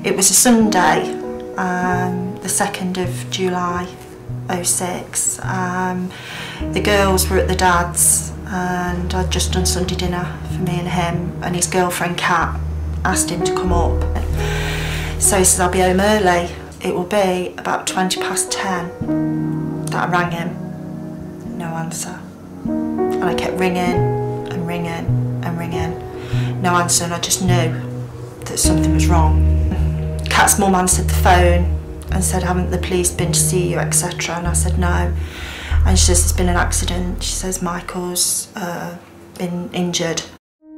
It was a Sunday, the 2nd of July, 06. The girls were at the dad's and I'd just done Sunday dinner for me and him, and his girlfriend Kat asked him to come up. So he says, I'll be home early. It will be about 10:20 that I rang him. No answer. And I kept ringing and ringing and ringing. No answer, and I just knew that something was wrong. Kat's mum answered the phone and said, haven't the police been to see you, etc. And I said no. And she says, there's been an accident. She says, Michael's been injured.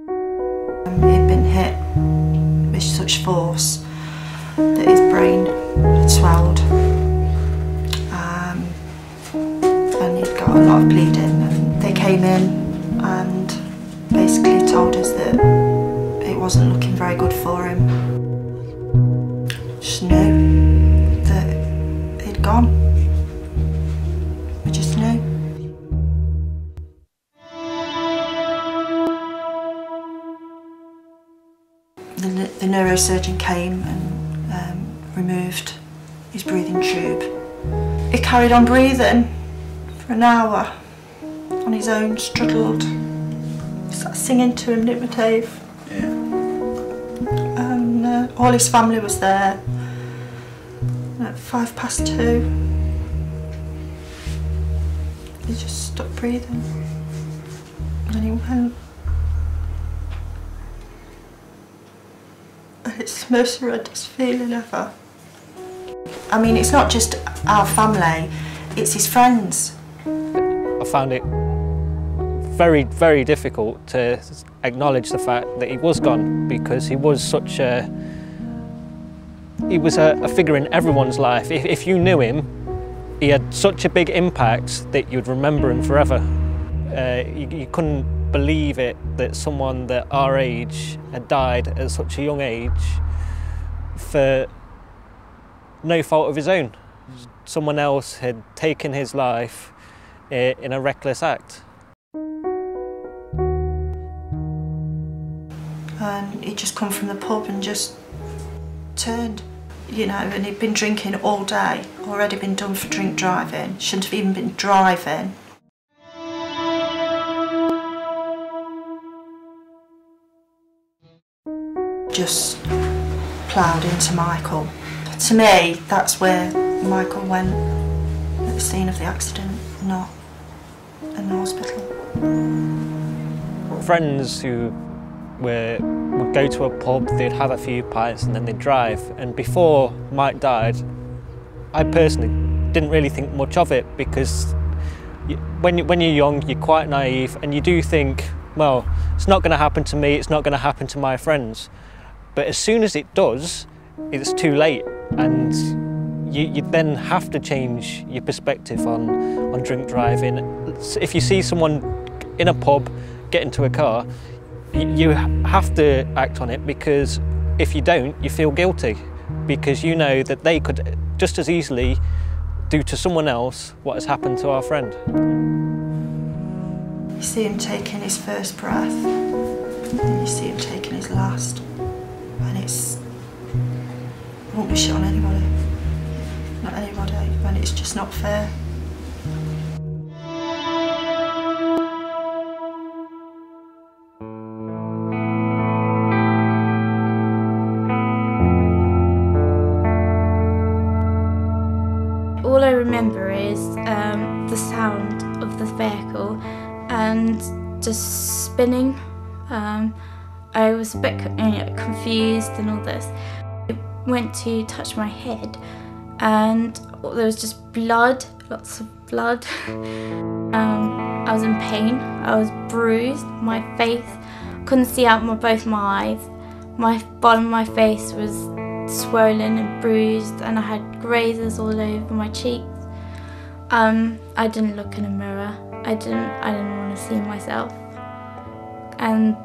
He'd been hit with such force that his brain had swelled. And he'd got a lot of bleeding. And they came in and basically told us that it wasn't looking very good for him. Just knew that he'd gone. We just knew. The neurosurgeon came and removed his breathing tube. He carried on breathing for an hour on his own, struggled. Started singing to him, didn't we, Dave? Yeah. And all his family was there at 2:05. He just stopped breathing and he went. And it's the most horrendous feeling ever. I mean, it's not just our family, it's his friends. I found it very, very difficult to acknowledge the fact that he was gone, because he was such a... He was a figure in everyone's life. If you knew him, he had such a big impact that you'd remember him forever. You couldn't believe it that someone that our age had died at such a young age for no fault of his own. Someone else had taken his life in a reckless act. And he'd just come from the pub and just turned, you know, and he'd been drinking all day, already been done for drink driving, shouldn't have even been driving. Just ploughed into Michael. To me, that's where Michael went at the scene of the accident, not in the hospital. Friends who would go to a pub, they'd have a few pints and then they'd drive. And before Mike died, I personally didn't really think much of it, because when you're young, you're quite naive and you do think, well, it's not going to happen to me, it's not going to happen to my friends. But as soon as it does, it's too late, and you then have to change your perspective on drink driving. If you see someone in a pub get into a car, you have to act on it, because if you don't, you feel guilty, because you know that they could just as easily do to someone else what has happened to our friend. You see him taking his first breath, and you see him taking his last, and I won't wish it on anybody, not anybody, and it's just not fair. All I remember is the sound of the vehicle and just spinning. I was a bit confused and all this. I went to touch my head and there was just blood, lots of blood. I was in pain, I was bruised, my face, couldn't see out both my eyes. My bottom of my face was swollen and bruised, and I had grazes all over my cheeks. I didn't look in a mirror. I didn't want to see myself.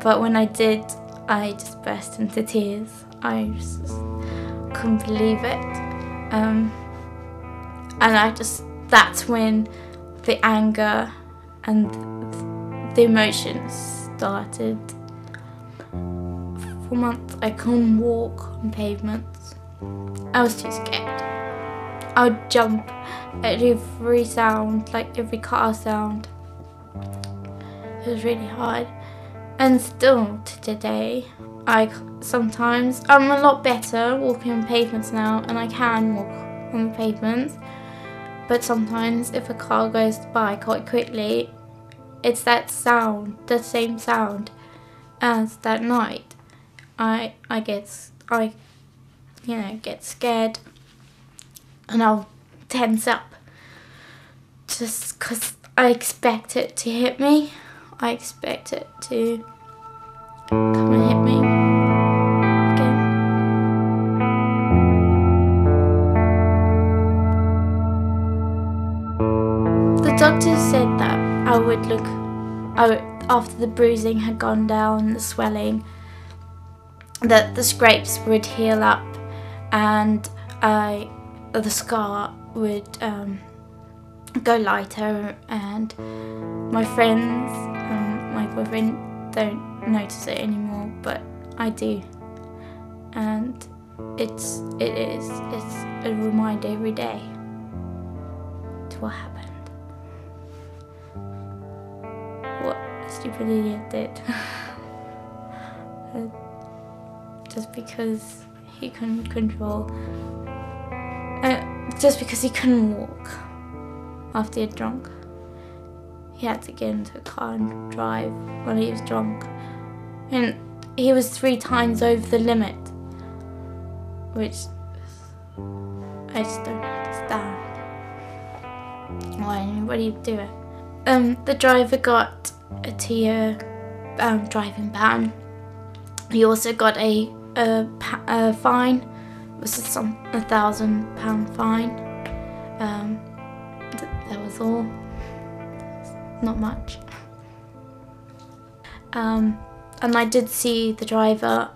But when I did, I just burst into tears. I just couldn't believe it. And that's when the anger and the emotions started. For months I couldn't walk on pavements. I was too scared. I would jump at every sound, like every car sound. It was really hard. And still to today, sometimes I'm a lot better walking on pavements now, and I can walk on the pavements. But sometimes if a car goes by quite quickly, it's that sound, the same sound as that night. I get scared, and I'll tense up just because I expect it to hit me. I expect it to come and hit me again. The doctor said that after the bruising had gone down, the swelling, that the scrapes would heal up, and the scar would go lighter, and my friends, my boyfriend, don't notice it anymore, but I do, and it's a reminder every day to what happened, what a stupid idiot did. Just because he couldn't control, just because he couldn't walk after he had drunk. He had to get into a car and drive when he was drunk. And he was 3 times over the limit, which I just don't understand why anybody would do it. The driver got a 2-year driving ban. He also got a fine. It was a £1,000 fine. That was all. Not much. And I did see the driver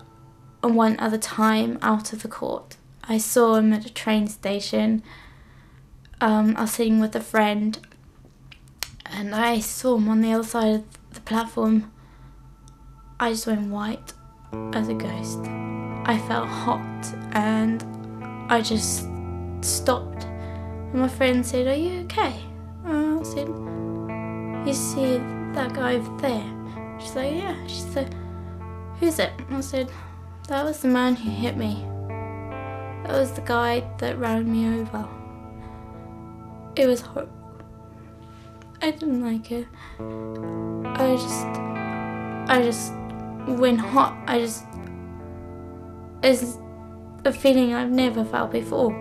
one other time out of the court. I saw him at a train station. I was sitting with a friend, and I saw him on the other side of the platform. I just went white as a ghost. I felt hot, and I just stopped. And my friend said, "Are you okay?" I said, "You see that guy over there?" She's like, "Yeah." She said, "Who's it?" I said, "That was the man who hit me. That was the guy that ran me over. It was horrible. I didn't like it. I just went hot. It's a feeling I've never felt before.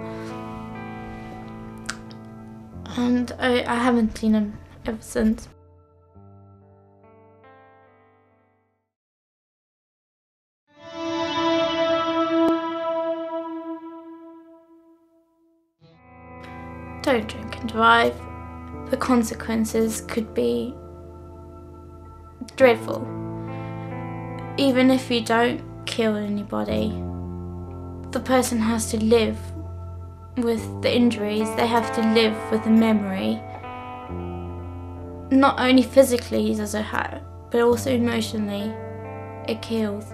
And I haven't seen him ever since." Don't drink and drive. The consequences could be dreadful. Even if you don't kill anybody, the person has to live with the injuries. They have to live with the memory. Not only physically does it hurt, but also emotionally. It kills.